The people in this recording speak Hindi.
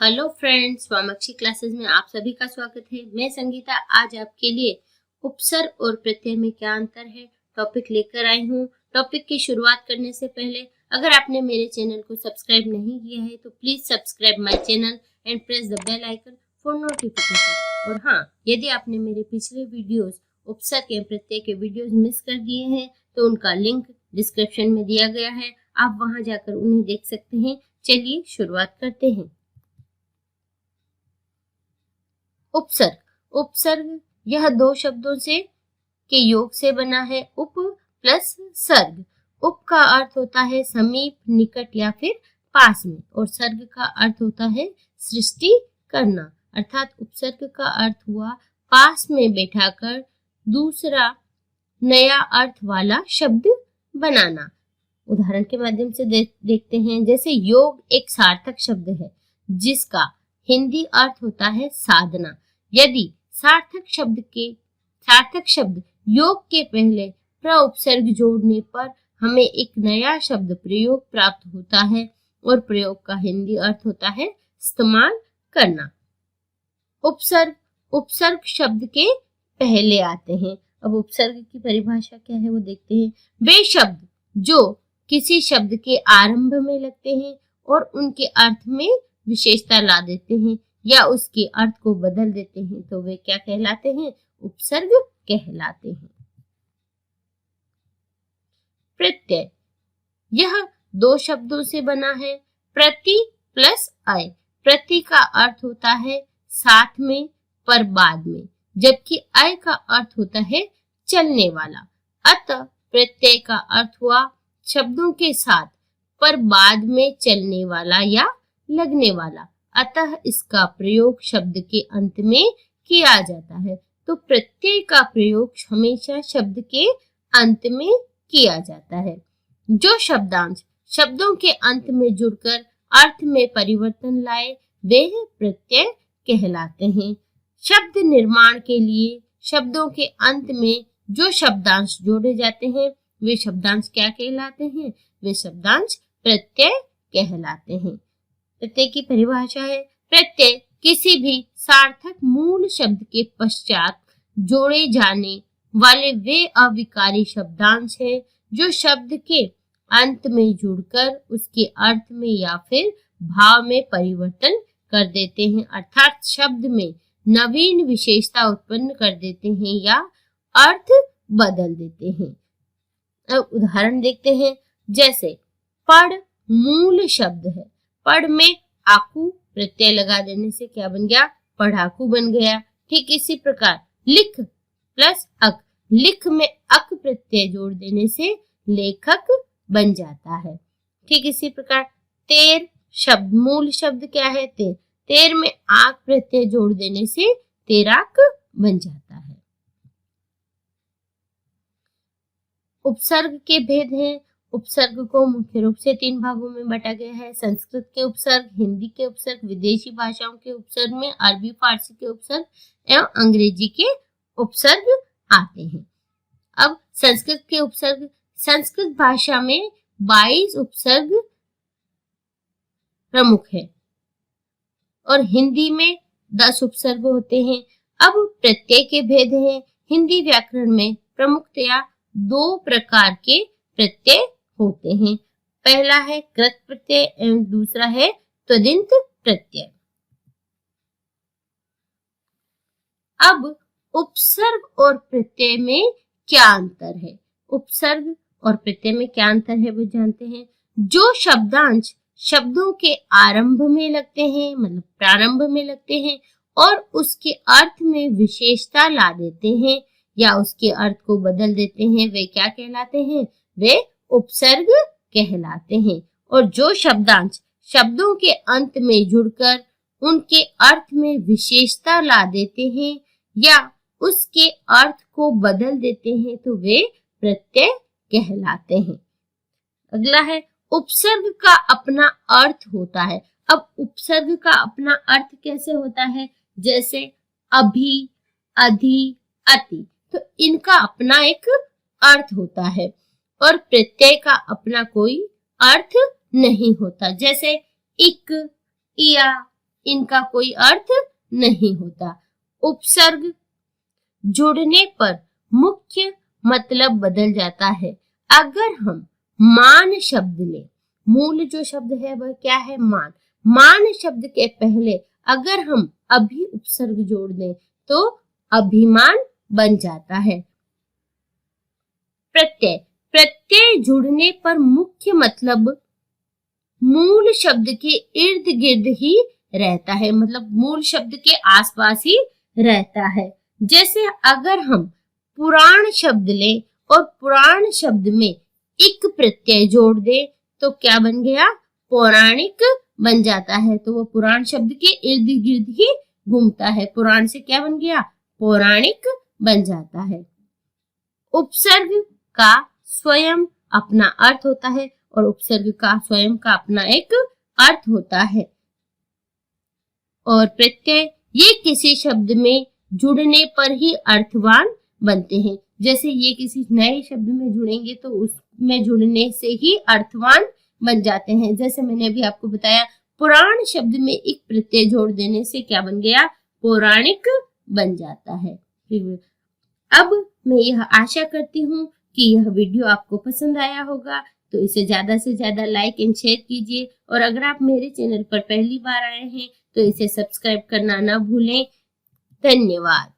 हेलो फ्रेंड्स, स्वामाक्षी क्लासेस में आप सभी का स्वागत है। मैं संगीता आज आपके लिए उपसर्ग और प्रत्यय में क्या अंतर है टॉपिक लेकर आई हूँ। टॉपिक की शुरुआत करने से पहले अगर आपने मेरे चैनल को सब्सक्राइब नहीं किया है तो please subscribe my channel and press the bell icon for notification. और हाँ, यदि आपने मेरे पिछले वीडियोस उपसर्ग एवं प्रत्यय के वीडियोस मिस कर दिए हैं तो उनका लिंक डिस्क्रिप्शन में दिया गया है, आप वहां जाकर उन्हें देख सकते हैं। चलिए शुरुआत करते हैं। उपसर्ग उपसर्ग यह दो शब्दों से के योग से बना है। उप प्लस सर्ग। उप का अर्थ होता है समीप, निकट या फिर पास में, और सर्ग का अर्थ होता है सृष्टि करना। अर्थात उपसर्ग का अर्थ हुआ पास में बैठाकर दूसरा नया अर्थ वाला शब्द बनाना। उदाहरण के माध्यम से देखते हैं। जैसे योग एक सार्थक शब्द है जिसका हिंदी अर्थ होता है साधना। यदि सार्थक शब्द योग के पहले प्रउपसर्ग जोड़ने पर हमें एक नया शब्द प्रयोग प्राप्त होता है और प्रयोग का हिंदी अर्थ होता है इस्तेमाल करना। उपसर्ग शब्द के पहले आते हैं। अब उपसर्ग की परिभाषा क्या है वो देखते हैं। वे शब्द जो किसी शब्द के आरंभ में लगते हैं और उनके अर्थ में विशेषता ला देते हैं या उसके अर्थ को बदल देते हैं तो वे क्या कहलाते हैं? उपसर्ग कहलाते हैं। प्रत्यय यह दो शब्दों से बना है। प्रति प्लस अय। प्रति का अर्थ होता है साथ में पर बाद में, जबकि अय का अर्थ होता है चलने वाला। अतः प्रत्यय का अर्थ हुआ शब्दों के साथ पर बाद में चलने वाला या लगने वाला। अतः इसका प्रयोग शब्द के अंत में किया जाता है। तो प्रत्यय का प्रयोग हमेशा शब्द के अंत में किया जाता है। जो शब्दांश शब्दों के अंत में जुड़कर अर्थ में परिवर्तन लाए वे प्रत्यय कहलाते हैं। शब्द निर्माण के लिए शब्दों के अंत में जो शब्दांश जोड़े जाते हैं वे शब्दांश क्या कहलाते हैं? वे शब्दांश प्रत्यय कहलाते हैं। प्रत्यय की परिभाषा है। प्रत्यय किसी भी सार्थक मूल शब्द के पश्चात जोड़े जाने वाले वे अविकारी शब्दांश हैं जो शब्द के अंत में जुड़कर उसके अर्थ में या फिर भाव में परिवर्तन कर देते हैं, अर्थात शब्द में नवीन विशेषता उत्पन्न कर देते हैं या अर्थ बदल देते हैं। अब उदाहरण देखते हैं। जैसे पढ़ मूल शब्द है। पढ़ में आकू प्रत्यय लगा देने से क्या बन गया? पढ़ाकू बन गया। ठीक इसी प्रकार लिख प्लस अक। लिख में अक प्रत्यय जोड़ देने से लेखक बन जाता है। ठीक इसी प्रकार तेर शब्द मूल शब्द क्या है? तेर। तेर में आक प्रत्यय जोड़ देने से तेराक बन जाता है। उपसर्ग के भेद हैं। उपसर्ग को मुख्य रूप से 3 भागों में बांटा गया है। संस्कृत के उपसर्ग, हिंदी के उपसर्ग, विदेशी भाषाओं के उपसर्ग में अरबी फारसी के उपसर्ग एवं अंग्रेजी के उपसर्ग आते हैं। अब संस्कृत के उपसर्ग। संस्कृत भाषा में 22 उपसर्ग प्रमुख है और हिंदी में 10 उपसर्ग होते हैं। अब प्रत्यय के भेद हैं। हिंदी व्याकरण में प्रमुखतया 2 प्रकार के प्रत्यय होते हैं। पहला है कृत प्रत्यय एवं दूसरा है त्वदिंत प्रत्यय। अब उपसर्ग और प्रत्यय में क्या अंतर है? उपसर्ग और प्रत्यय में क्या अंतर है वो जानते हैं। जो शब्दांश शब्दों के आरंभ में लगते हैं, मतलब प्रारंभ में लगते हैं और उसके अर्थ में विशेषता ला देते हैं या उसके अर्थ को बदल देते हैं वे क्या कहलाते हैं? वे उपसर्ग कहलाते हैं। और जो शब्दांश शब्दों के अंत में जुड़कर उनके अर्थ में विशेषता ला देते हैं या उसके अर्थ को बदल देते हैं तो वे प्रत्यय कहलाते हैं। अगला है उपसर्ग का अपना अर्थ होता है। अब उपसर्ग का अपना अर्थ कैसे होता है? जैसे अभी, अधि, अति, तो इनका अपना एक अर्थ होता है और प्रत्यय का अपना कोई अर्थ नहीं होता। जैसे इक, इया, इनका कोई अर्थ नहीं होता। उपसर्ग जुड़ने पर मुख्य मतलब बदल जाता है। अगर हम मान शब्द लें, मूल जो शब्द है वह क्या है? मान। मान शब्द के पहले अगर हम अभी उपसर्ग जोड़ दें तो अभिमान बन जाता है। प्रत्यय, प्रत्यय जुड़ने पर मुख्य मतलब मूल शब्द के इर्द गिर्द ही रहता है, मतलब मूल शब्द के आसपास ही रहता है। जैसे अगर हम पुराण शब्द लें और पुराण शब्द में इक प्रत्यय जोड़ दे तो क्या बन गया? पौराणिक बन जाता है। तो वो पुराण शब्द के इर्द गिर्द ही घूमता है। पुराण से क्या बन गया? पौराणिक बन जाता है। उपसर्ग का स्वयं अपना अर्थ होता है और उपसर्ग का स्वयं का अपना एक अर्थ होता है। और प्रत्यय ये किसी शब्द में जुड़ने पर ही अर्थवान बनते हैं। जैसे ये किसी नए शब्द में जुड़ेंगे तो उसमें जुड़ने से ही अर्थवान बन जाते हैं। जैसे मैंने अभी आपको बताया, पुराण शब्द में एक प्रत्यय जोड़ देने से क्या बन गया? पौराणिक बन जाता है। अब मैं यह आशा करती हूँ कि यह वीडियो आपको पसंद आया होगा, तो इसे ज्यादा से ज्यादा लाइक एंड शेयर कीजिए। और अगर आप मेरे चैनल पर पहली बार आए हैं तो इसे सब्सक्राइब करना ना भूलें। धन्यवाद।